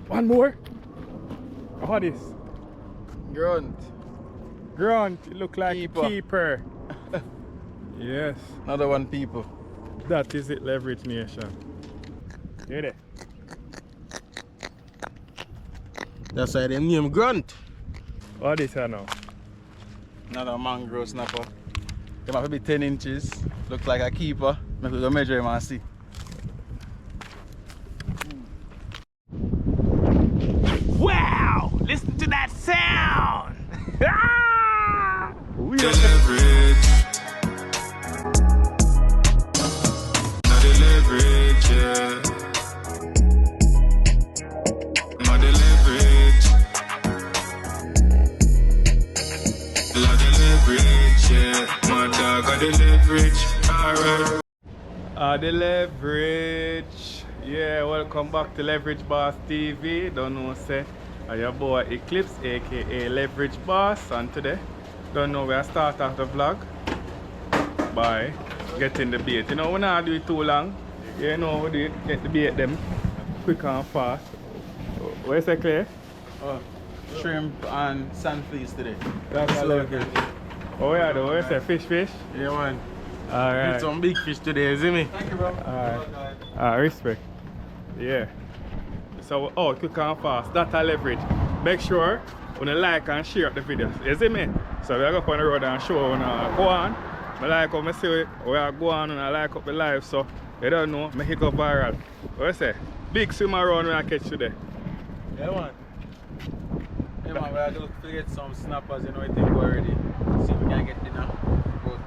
One more. What is? Grunt. Grunt. It look like keeper. Yes. Another one, people. That is it, Leverage Nation. Get it. That's why they name Grunt. What is that now? Another mangrove snapper. They might be 10 inches. Looks like a keeper. Maybe we'll measure him and see. Wow! Listen to that sound! Ah! We The leverage. Not the leverage, yeah. Not the leverage. Not the leverage, yeah. My dog got the leverage. Alright. The leverage. Yeah, welcome back to Leverage Boss TV. Don't know, say, your boy Eclips, aka Leverage Boss, and today, don't know, we'll start off the vlog by getting the bait. You know, we not do it too long. You know, we do it, get the bait them quick and fast. Where's that, Claire? Oh, shrimp and sandflies today. That's leverage. Oh, yeah, the where's that? Fish? Yeah, man. Alright. Get some big fish today, see me? Thank you, bro. Alright. Respect. Yeah. So, quick and fast. That's a leverage. Make sure when you like and share the videos. You see me? So we go up on the road and show when I go on. I like how I see it. We are go on and I like up the live. So you don't know, make it go viral. What you say? Big swim around when I catch today. Yeah, man. Yeah, man, we have to look to get some snappers, you know, I think already. See if we can get dinner. But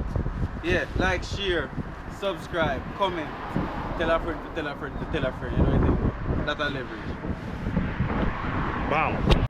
yeah, like, share, subscribe, comment, tell a friend to tell a friend to tell a friend, you know, I think that's a leverage. Bam.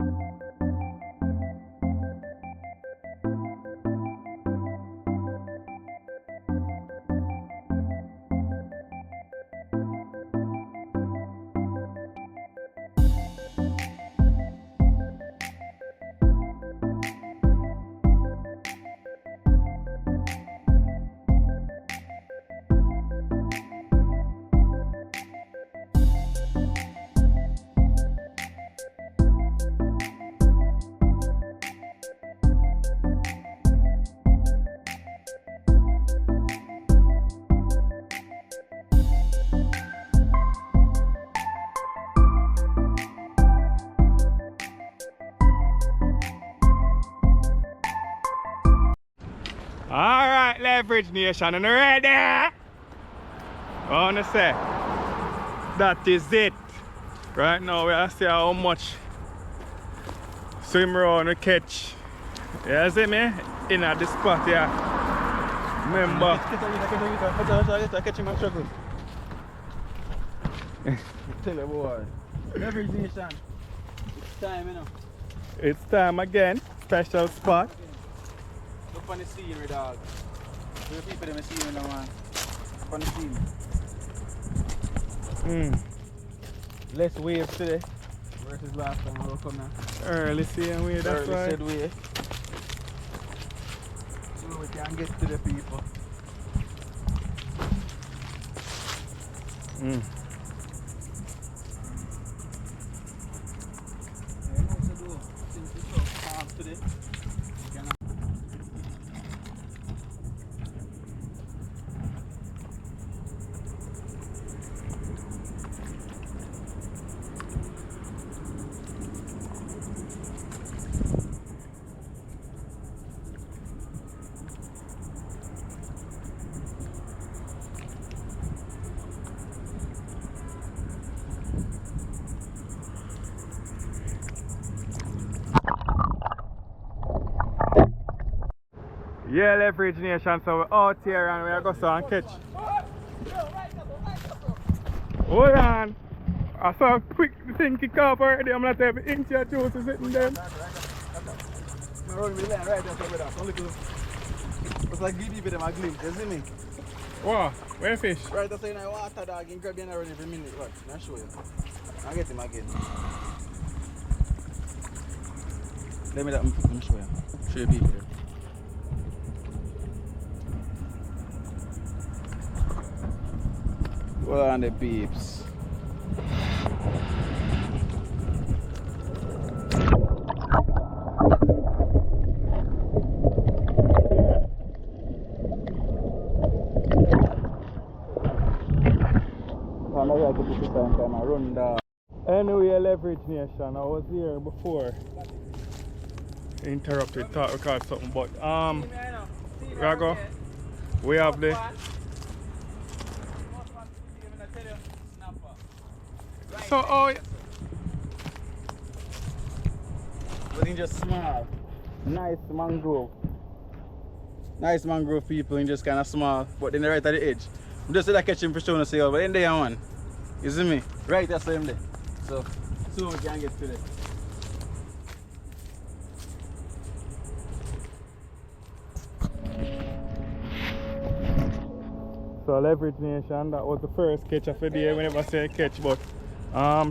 Alright, Leverage Nation, and ready? I want to say, that is it. Right now, we are see how much swim around the catch. You see me? In at the spot here. Remember. Catch him and struggle. Tell you boy. Leverage Nation. It's time, you know. It's time again. Special spot. Look on the scenery, dog. The people them see me now, man. Look on the scene. Less waves today versus last time we come now. Early seeing wave, that's Early right. said wave. So we can get to the people. Yeah, what to do? Since it's so calm today. Yeah, Leverage Nation, so we're out here and we're going to go and catch. Hold on. I saw a quick thing kick off already. I'm not having inch or two to sitting there. I'm rolling the line right there, with that. Only to. It's like give people them a glimpse, you see me? Wow, where fish? Right after in the water, dog, and grab you and run every minute. Right, I'll show you. I'll get him again. Let me that, I'm show you. Show you people there. Hold on the peeps. like it if it's kind of run down. Anyway, Leverage Nation, I was here before. Interrupted, thought record something, but Rago, we have the so but in just small. Nice mangrove. Nice mangrove people in just kind of small, but then right at the edge. I'm just like catching fish on the sail, but in there one. You see me? Right there, same there. So soon we can get to it. So Leverage Nation, that was the first catch of the day. We never say catch, but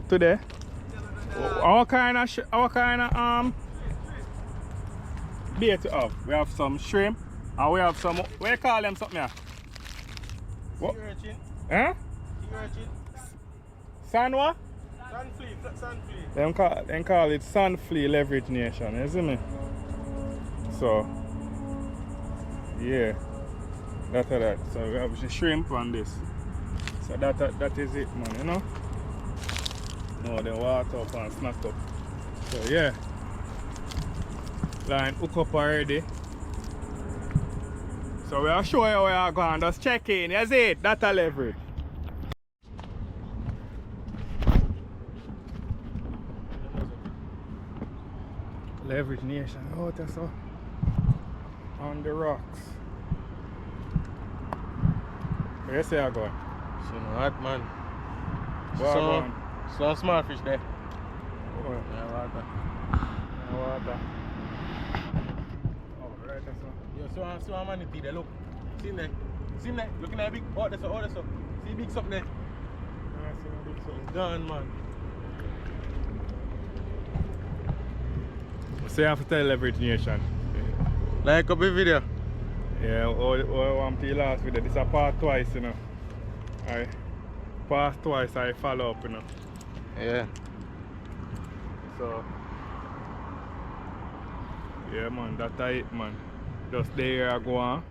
today our kind of bait we have. We have some shrimp and we have some, what do you call them something here? What? Huh? Sun what? Sunflea. Them call it Sunflea Leverage Nation, you see me? So yeah. That. So we have the shrimp on this. So that is it, man, you know? No, the water up and snapped up. So yeah. Line hook up already. So we'll show you where you're going. Just check in. You see it? That's a Leverage. Leverage Nation out there, so on the rocks. Where you say you're going? So no hot man. Where you going? Some small fish there. Oh, Yeah, water. water. Oh, right there, so. So manatee there, look. See him there? See him there? Looking at a big, oh that's so. See big something there? Yeah, I see a big something. It's done, man. So you have to tell Leverage Nation. Like up the video. Yeah, I want to last video. This is a part twice, you know. I pass twice, I follow up, you know. Yeah. So yeah, man, that's it, man. Just there I go on.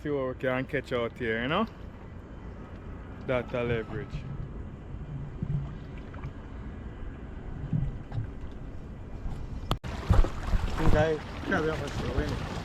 See what we can catch out here, you know. That's a Leverage. I think I carry on with you,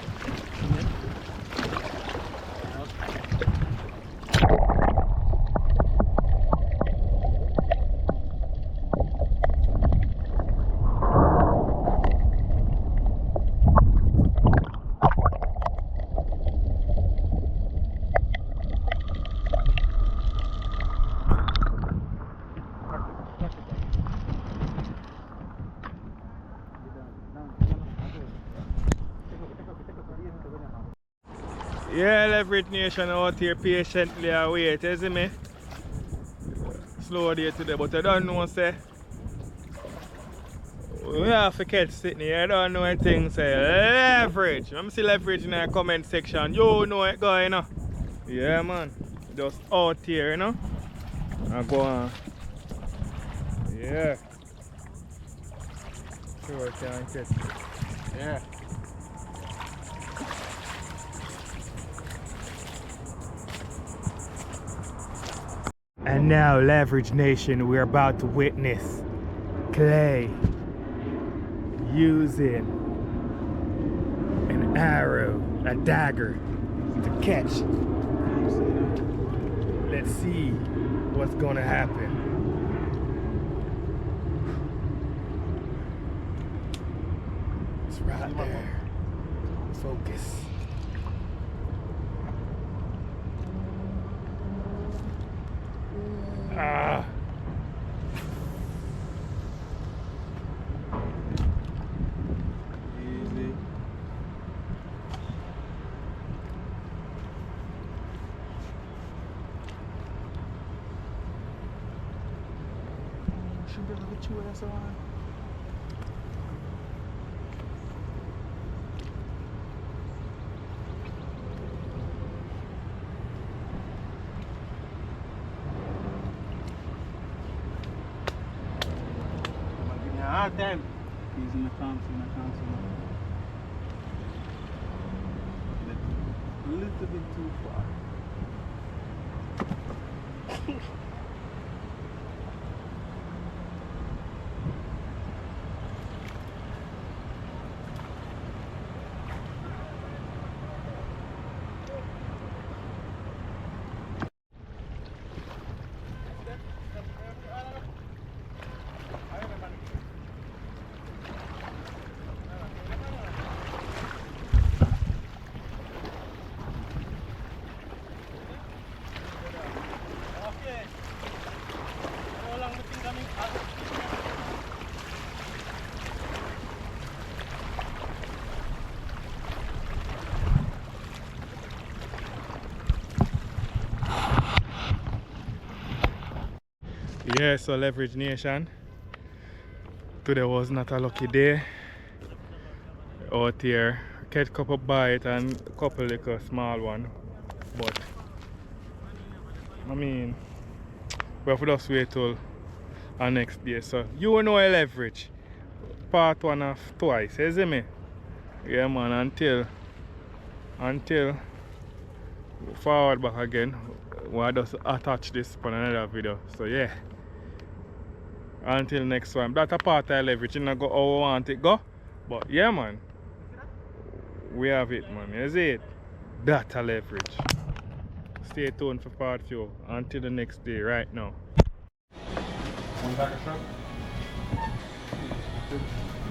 Yeah, Leverage Nation out here patiently wait, you see me? Slow day today, but I don't know, say. We have to catch Sydney, I don't know anything, say. Leverage. Let me see Leverage in the comment section. You know it going, you know? Yeah, man. Just out here, you know? And go on. Yeah. Sure, I can catch it. Yeah. And now, Leverage Nation, we're about to witness Clay using an arrow, a dagger, to catch. Let's see what's gonna happen. It's right there. Focus. Ah. Easy. Should be able to chew it, so on. Hard time. He's in the console, A little bit too far. Yeah, so Leverage Nation. Today was not a lucky day out here. Catch a couple bite and a couple little small one. But I mean, we have to just wait till our next day. So you know a Leverage. Part one of twice, you see me? Yeah man, until forward back again. We'll just attach this on another video. So yeah. Until next one. That's a part of Leverage. It not go how we want it go. But yeah man. We have it man. You see it? That's a Leverage. Stay tuned for part 2 until the next day right now.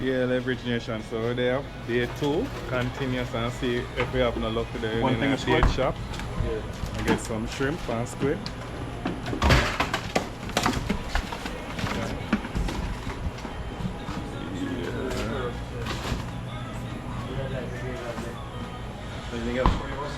Yeah, Leverage Nation. So we're there. Day 2. Continuous and see if we have no luck today. One in thing a is bait good. shop. Yeah. I get some shrimp and squid. Anything else for you, boss?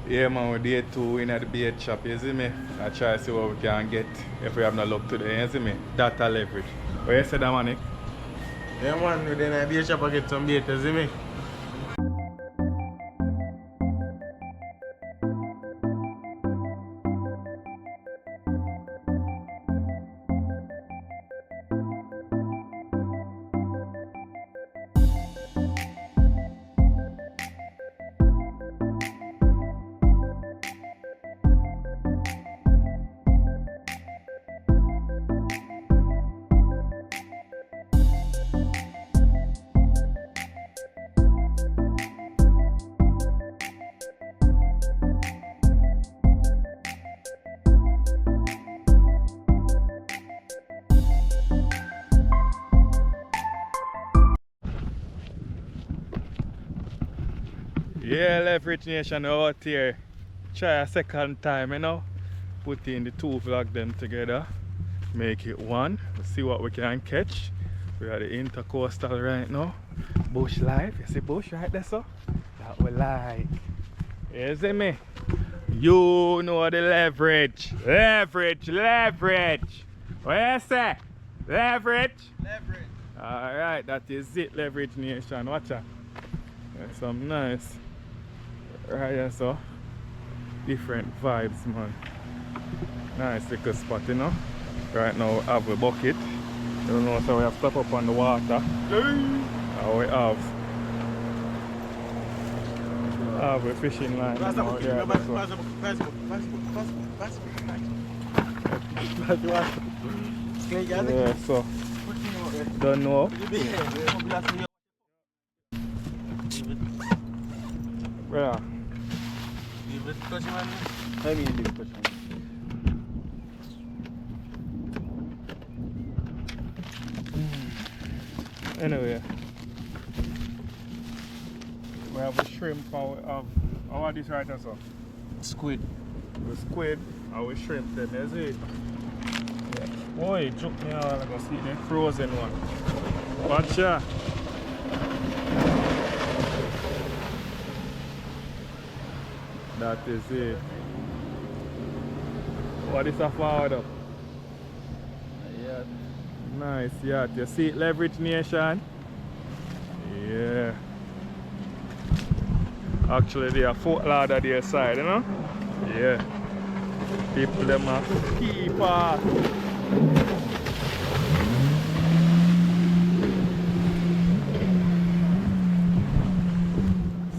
Yeah man, we're day 2 in at the bait shop, you see me? I try to see what we can get if we have no luck today, you see me? That's a Leverage. What you said, Dominic? Yeah man, we then at the shop and get some bait, you see me? Yeah, Leverage Nation out here. Try a second time, you know. Put in the 2 vlog them together. Make it 1. See what we can catch. We are the intercoastal right now. Bush life. You see bush right there, so? That we like. You see me? You know the Leverage. Leverage, Leverage. What you say? Leverage? Leverage. Alright, that is it, Leverage Nation. Watch out. That's some nice. Right here, so. Different vibes, man. Nice little spot, you know. Right now we have a bucket. You don't know, so we have step up on the water. And we have a fishing line. Pass the out book, there, pass so. the book, pass the book, pass the book, pass the book, pass the book. Yeah, so. Don't know. Yeah. I mean, leave it touch man. Anyway, we have a shrimp and we have, how are these right now, so? Squid. The squid and we shrimp them, you see it? Yeah. Boy, it took me all, I go see the frozen one. Watch ya. That is it. What is a forward up? Yeah. Nice yacht. You see it, Leverage Nation? Yeah. Actually, they are Fort Lauderdale side, you know? Yeah. People them a keep off.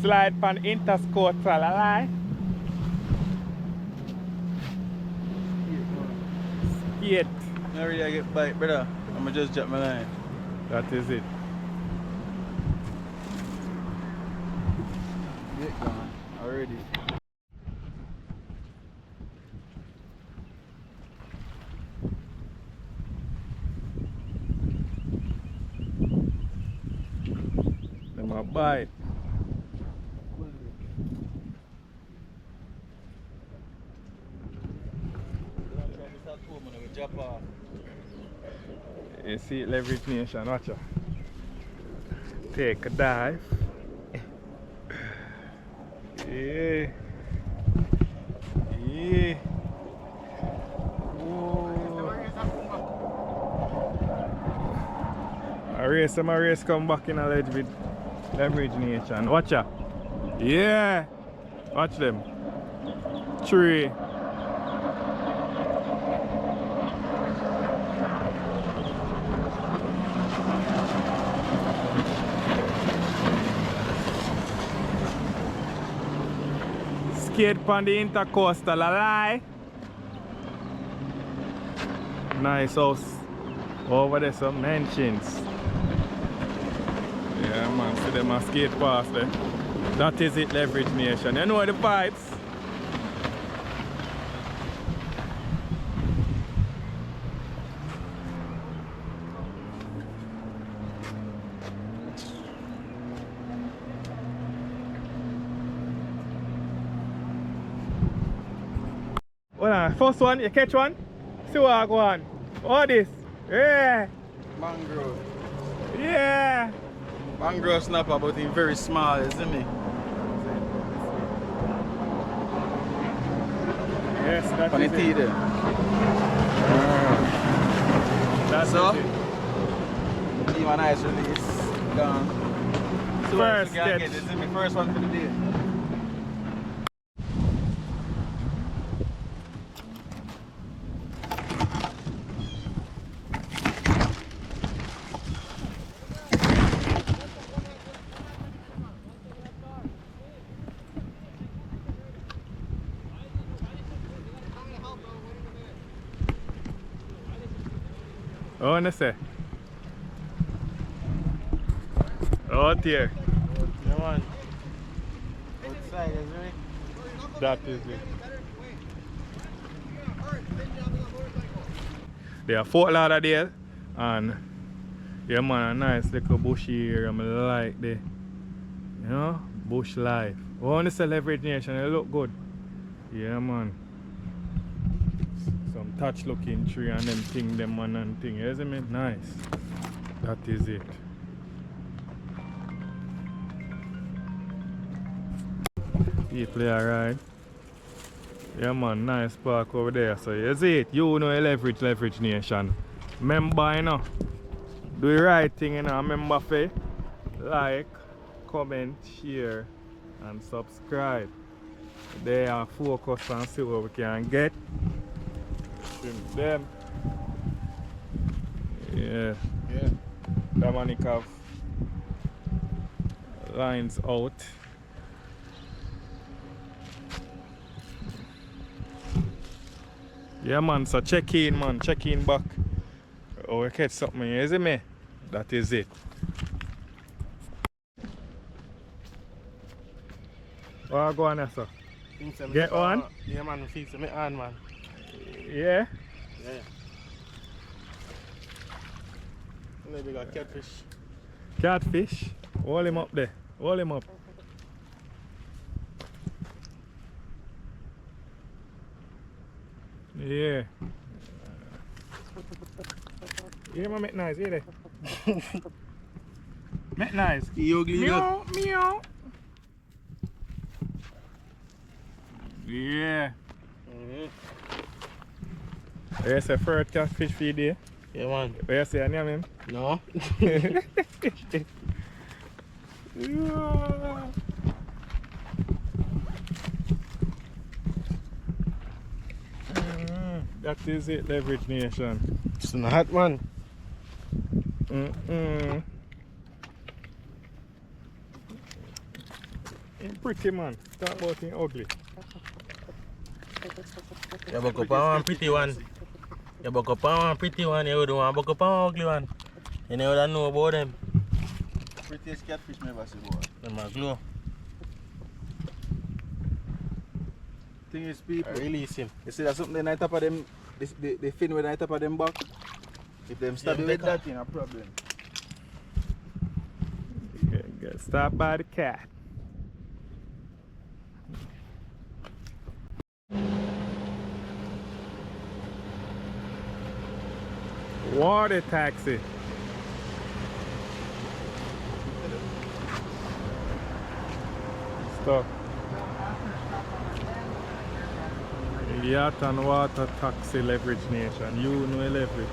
Slide pan interscotal lie. Skate. I really get bite, brother. I'ma just drop my line. That is it. Get gone already. Them a bite. You see it, Leverage Nation, watch out. Take a dive. Yeah. Yeah. Whoa. A race come back in a ledge with Leverage Nation. Watch out. Yeah. Watch them. 3. Skate on the intercoastal, a lie. Nice house. Over there some mansions. Yeah man, see them a skate past there. That is it, Leverage Nation. You know the vibes. Well, first one, you catch one? See what I go on. All this. Yeah. Mangrove. Yeah. Mangrove snapper, but he's very small, you see me? Yes, that's On the it. teeth there. That's So, it. give a nice release. Gone. So First you can catch. get, this is my first one for the day. I want to say. Out here. Yeah, man. Outside, isn't it? That is it. They are Fort Lauderdale and yeah man, a nice little bushy area. I like the, you know, bush life. I want to say Leverage Nation, it look good. Yeah man. Some touch looking tree and them thing, them man and thing, you see me? Nice. That is it. People are right. Yeah man, nice park over there. So you see it, you know a Leverage Nation. Remember, you know, do the right thing, you know. Remember to like, comment, share and subscribe. They are focused and see what we can get. Them. Yeah. Yeah. The man have lines out. Yeah man, so check in man, check in back. Oh, we catch something, you see me? That is it. What go on there, sir? Get one? Yeah man, fix me on man. Yeah? Yeah. Maybe got catfish. Catfish? Hold him up there. Hold him up. Yeah. Yeah, man, make nice, hear there. Make nice. You ugly Meow, meow. Yeah. There's a first catfish feed there. Yeah man. Where you say your name? No. That is it, Leverage Nation. It's not hot, man. Ain't pretty, man. Talk about it ugly. You buck up on one pretty one. You buck up on one pretty one, you don't want to buck up on one ugly one. You never know about them. Prettiest catfish me ever see, boy. Them are glow. Thing is, people. I release him. You see that something they night top of them, they fin with the night top of them back. If them stab you with that, ain't a problem. Get stopped by the cat. Water taxi. Stop. Yacht and water taxi Leverage Nation. You know leverage.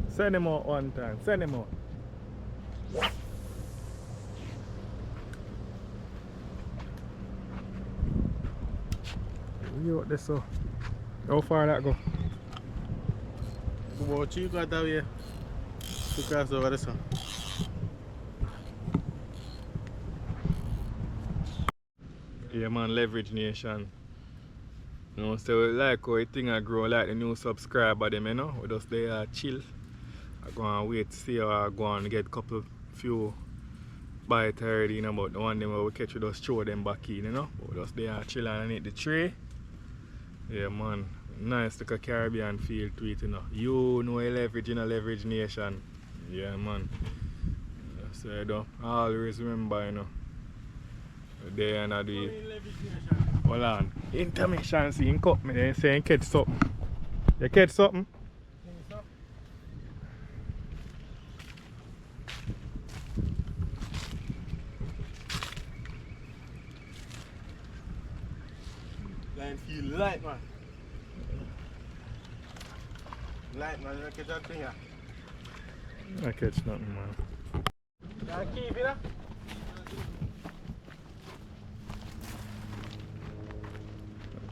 Send him out one time. Send him out. You out there, so how far that go? About you got that way. To cross over this one. Yeah man, Leverage Nation. You know, so we like how thing I grow, like the new subscriber them, you know. We just there chill. I go and wait to see how I go and get a couple few bites already, you know, but the one them where we catch, we just throw them back in, you know. But we just there chill and eat the tray. Yeah man, nice like a Caribbean feel to it, you know. You know Leverage in a Leverage Nation. Yeah man. So I don't always remember, you know. They and I do it. Hold on. Intermission, see, you cut me there, say you catch something. You catch something? Line feel light, man. Light, man. You catch that thing here. I catch nothing, man. Can I keep it up?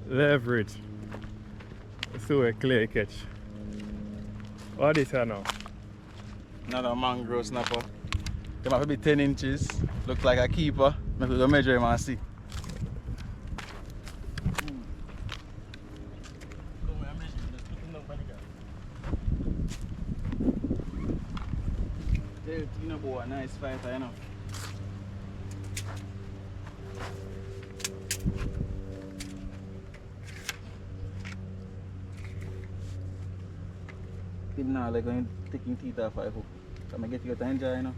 Leverage. Let's see where clear catch. What is that now? Another mangrove snapper. They might be 10 inches. Look like a keeper. Maybe we'll measure him and see. You know, boy, a nice fighter, you know. Him now, like going taking teeth off a hook. Come and get you to enjoy, you know.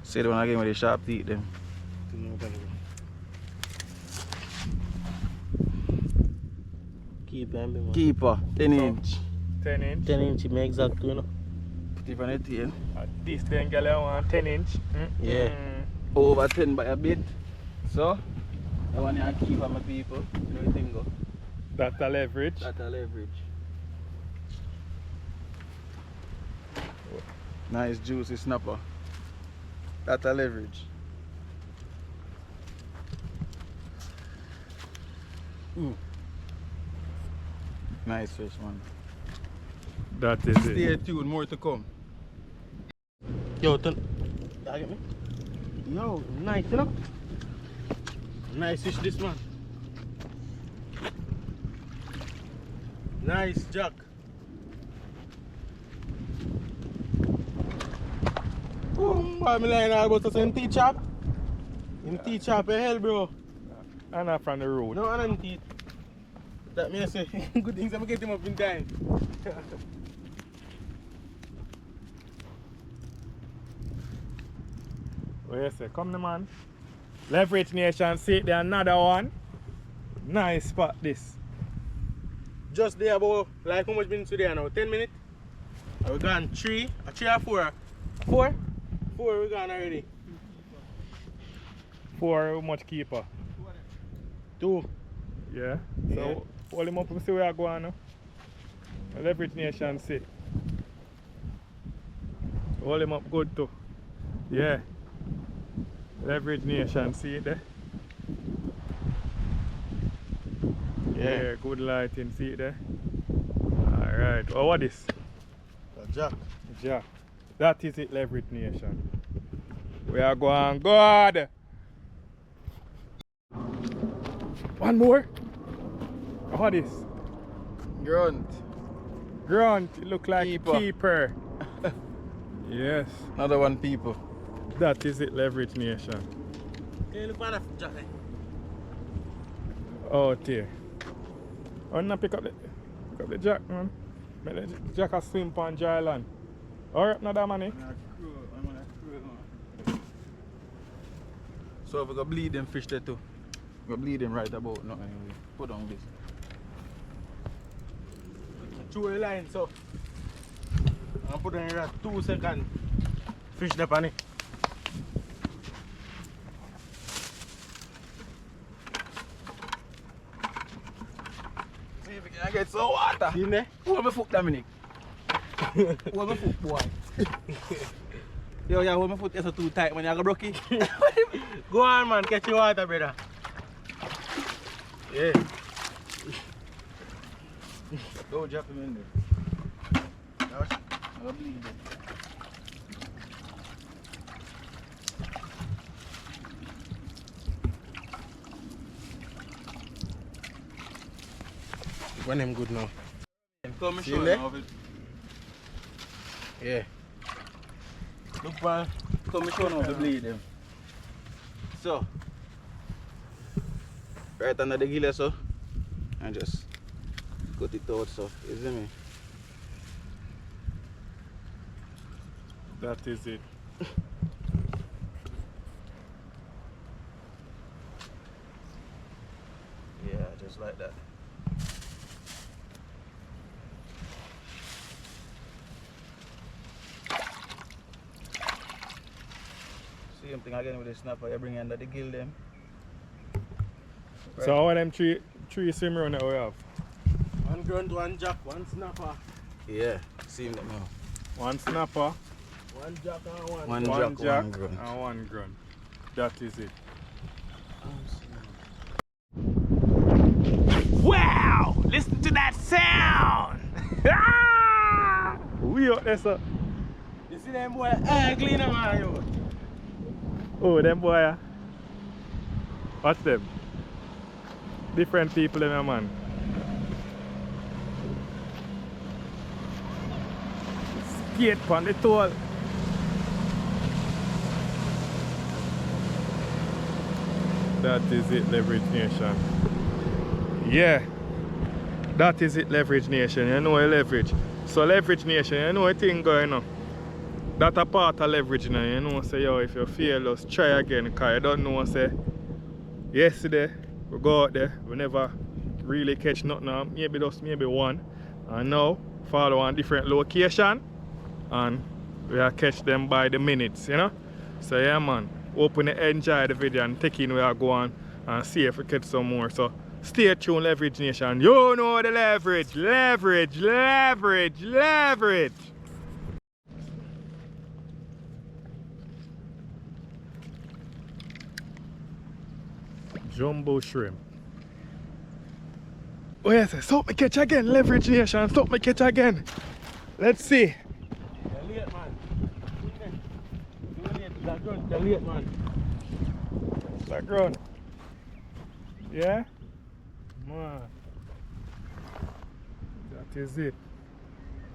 See the one again with the sharp teeth, them. Keep him, man. Keeper, 10 inch. 10 inch. 10 inch, me exact, you know. Put it on the tail. This then girl I want 10 inch. Yeah. Over 10 by a bit. So, I want to keep on my people. You know what you go? That's a Leverage. That's a Leverage. Nice juicy snapper. That's a Leverage. Nice fish, man. That is Stay it. tuned, more to come. Yo, you get me? Yo, nice, you know? Nice fish, this man. Nice jack. I'm lying about us in T-chop. In T-chop, hell, bro. And not from the road. No, I'm in teeth. That means I say good things, I'm get him up in time. What you say? Come the man. Leverage Nation, see there another one. Nice spot this. Just there about like how much been today now? 10 minutes? We gone 3 or 4? 4? 4 we gone already. 4, how much keeper? 2. Yeah. Yeah. So hold him up and see where I go on now. Leverage Nation sit. Hold him up good too. Yeah. Leverage Nation, see it there? Yeah, good lighting, see it there? Alright. Oh, what is? Jack. Jack. That is it, Leverage Nation. We are going good. One more. What is? Grunt. Grunt. It look like Keeper. keeper. Yes. Another one, people. That is it, Leverage Nation. Hey, look at that Jack. Oh dear. Oh, now pick up the jack, man. Make the jack a swim on dry land. Alright, now that money. So if we go bleed them fish there too. We go bleed them right about now anyway. Put on this. Through the line, so. I'm putting in that 2 seconds. Fish the pan. See if we can get some water. See there? Hold my foot, Dominic. Hold my foot, boy. Yo, yeah, hold my foot. It's too tight, man. You go broke it. Go on, man. Catch your water, brother. Yeah. Don't drop him in there. I'll bleed it. When him good now. Come and See show him you there? now of it. Yeah. Look, man. Come and show you now the bleed them. So. Right under the gill, so. And just cut it out, so. You see me? That is it. Yeah, just like that. Same thing again with the snapper, you bring under the gill them. So how are them three swim run that we have? 1 grunt, 1 jack, 1 snapper. Yeah, same that now. 1 snapper, 1 jack and 1. 1 1 jack, jack, 1 grunt. and 1 grunt. That is it. Wow! Listen to that sound! We out there, sir. You see them boy ugly now, man, yo. Oh, them boy. Watch them. Different people in there, man. Skate on the toll. That is it, Leverage Nation. Yeah. That is it, Leverage Nation. You know leverage. So Leverage Nation, you know a thing going on. That's a part of leverage now. You know, say, yo, if you fail, just try again. Because you don't know, say, yesterday, we go out there, we never really catch nothing. Maybe one. And now, follow on different location. And we are catch them by the minutes, you know. So yeah, man, hope you enjoy the video and take in where I go on and see if we catch some more. So stay tuned, Leverage Nation. You know the leverage, leverage, leverage, leverage. Jumbo shrimp. Oh yes, stop me catch again, Leverage Nation, stop me catch again. Let's see. You're late, man. You're late. You're late, man. Background. Yeah? Man. That is it.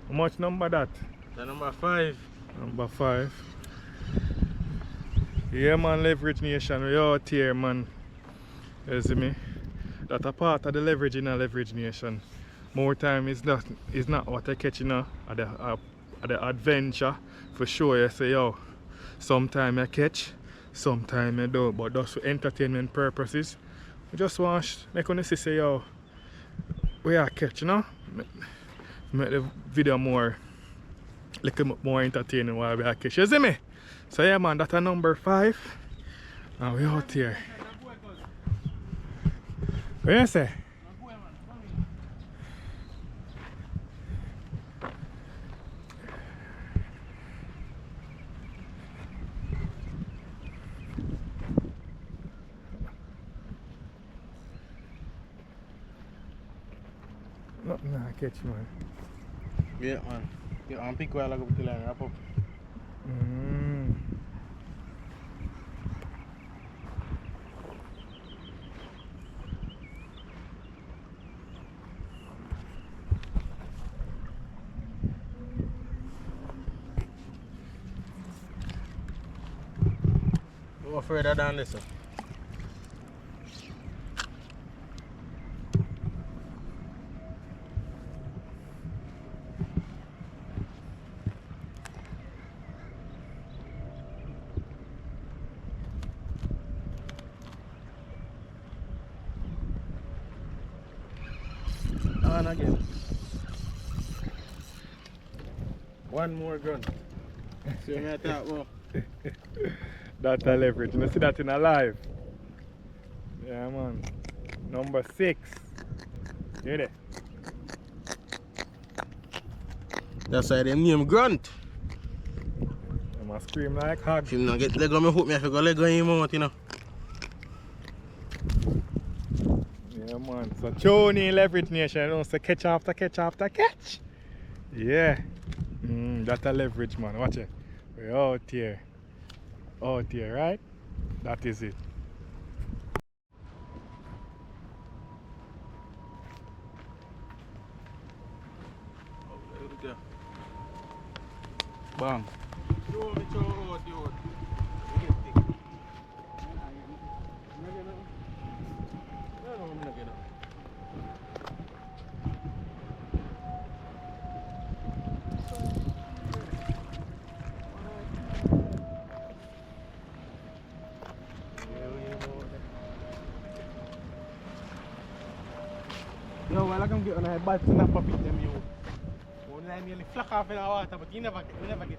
How much number that? The number 5. Number 5. Yeah, man, Leverage Nation, we out here, man. You see me? That's a part of the leverage in a Leverage Nation. More time is not what I catch, you know, at the adventure. For sure, you say, yo, sometime I catch, sometime I don't. But just for entertainment purposes, we just want to make on see, say, yo, we are catch, you know? Make the video more, little more entertaining while we are catch. You see me? So yeah, man, that's a number 5. And we out here. What you say? Nothing I catch, man. Yeah, man. Yeah, I'm pick where I go to the line, wrap up. I'm further down this. On again. One more gun. See me attack more. That's a leverage. You see that in a live? Yeah, man. Number 6. Hear it? That's why them name Grunt. I must scream like hog. If you not get leg on me hook me, I go leg on him out, you know. Yeah, man. So, Tony Leverage Nation, you know, so catch after catch after catch. Yeah. That's a leverage, man. Watch it. We're out here. Out here, right? That is it. Bang. Yo, while I come get on a bad snap up with them, you. One line nearly flack off in the water, but you never get it.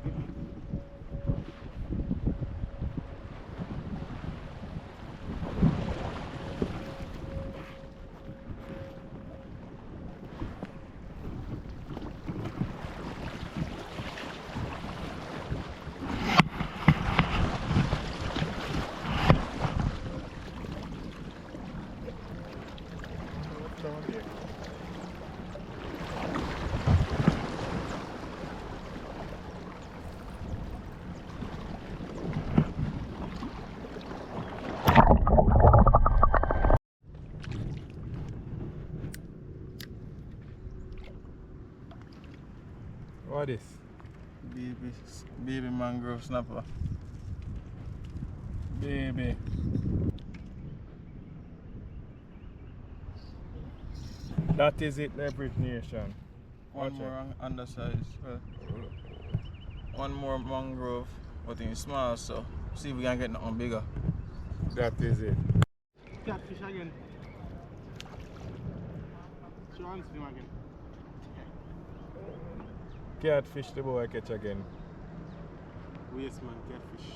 What is? Baby mangrove snapper. Baby. That is it, Leverage Nation. One more undersized. One more mangrove, but in small, so see if we can get nothing bigger. That is it. Catfish again. Show hands to him again. Catfish the boy catch again. Waste man, catfish.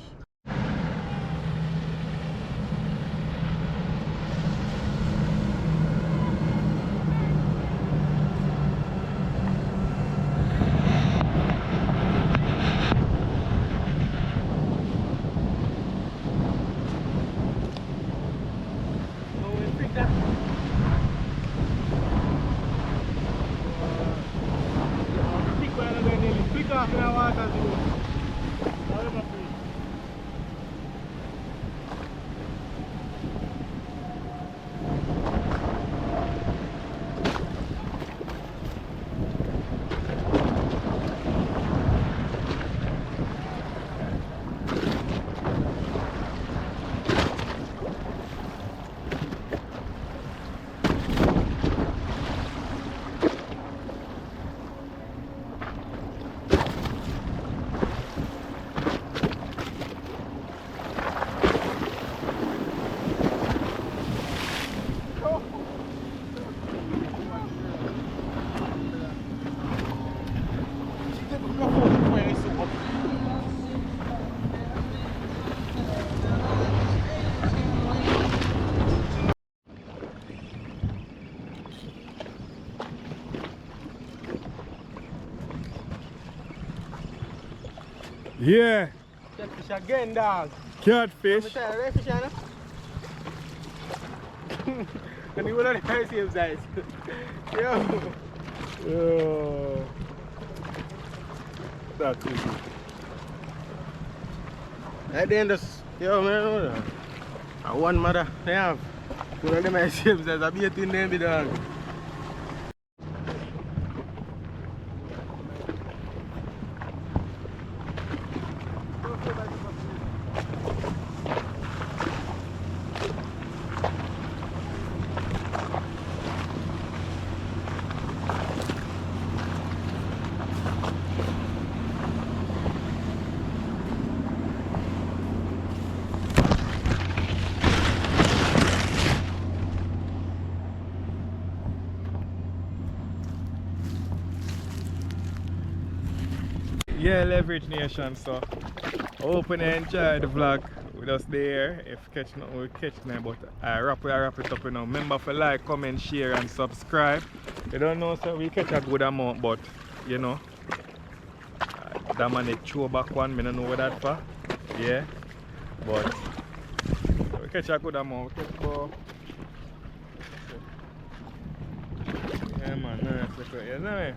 Yeah, Catfish again, dog. catfish. I'm tired of fish, you know? And you will not the same size. Yo. Oh, that's easy. At the end of yo man, one mother they have. One of them are same size. I be a thin name, dog. Yeah, Leverage Nation, so I hope you enjoy the vlog with us there. If catch nothing, we catch nothing, but I wrap it up, you know. Remember to like, comment, share and subscribe. You don't know, so we catch a good amount, but you know, that man it throw back one, I don't know what that for. Yeah, but we catch a good amount. We catch about, yeah man, nice. You know,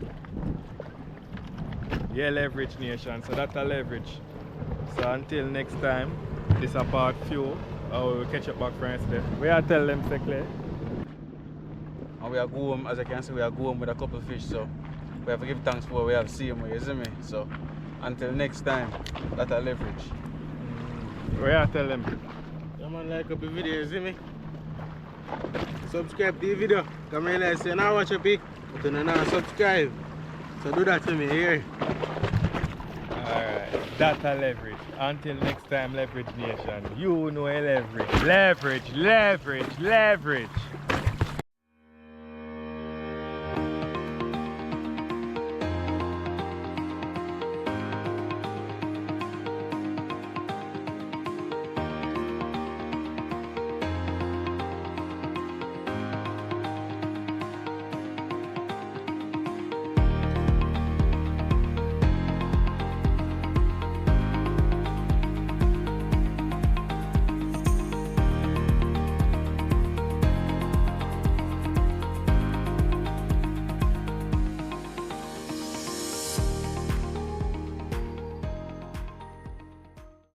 yeah, Leverage Nation, so that's a leverage. So until next time, this is a part few. We'll catch up back friends there. We are tell them secretly. And we are going, as I can see, we are going with a couple of fish, so we have to give thanks for what we have seen, you see me? So until next time, that's a leverage. We are tell them. Yeah man, like up the video, you see me? Subscribe to the video. Come here and say now watch a bit. But you don't subscribe. So do that to me here. Alright, that's a leverage. Until next time, Leverage Nation, you know a leverage. Leverage, leverage, leverage.